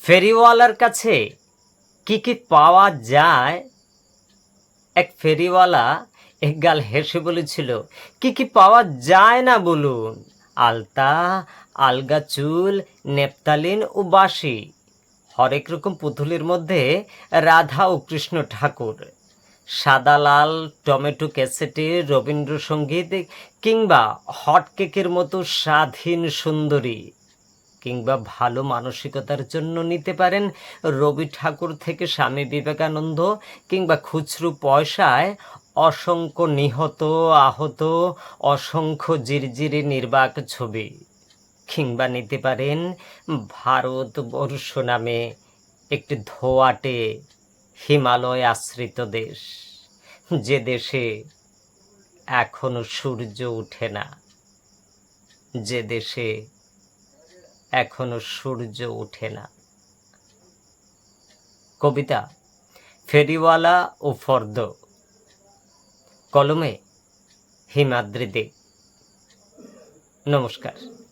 ফেরিওয়ালার কাছে কি কি পাওয়া যায়? এক ফেরিওয়ালা একগাল হেসে বলেছিল, কি কি পাওয়া যায় না বলুন? আলতা, আলগা চুল, নেপতালিন ও বাঁশি। হরেক রকম পুতুলের মধ্যে রাধা ও কৃষ্ণ ঠাকুর, সাদা লাল টমেটো ক্যাসেটে রবীন্দ্রসঙ্গীত, কিংবা হটকেকের মতো স্বাধীন সুন্দরী, কিংবা ভালো মানসিকতার জন্য নিতে পারেন রবি ঠাকুর থেকে স্বামী বিবেকানন্দ, কিংবা খুচরো পয়সায় অসংখ্য নিহত আহত, অসংখ্য জিরজিরে নির্বাক ছবি, কিংবা নিতে পারেন ভারতবর্ষ নামে একটি ধোঁয়াটে হিমালয় আশ্রিত দেশ, যে দেশে এখনো সূর্য ওঠে না, যে দেশে এখনো সূর্য ওঠে না। কবিতা ফেরিওয়ালা ও ফর্দ, কলমে হিমাদ্রি দে। নমস্কার।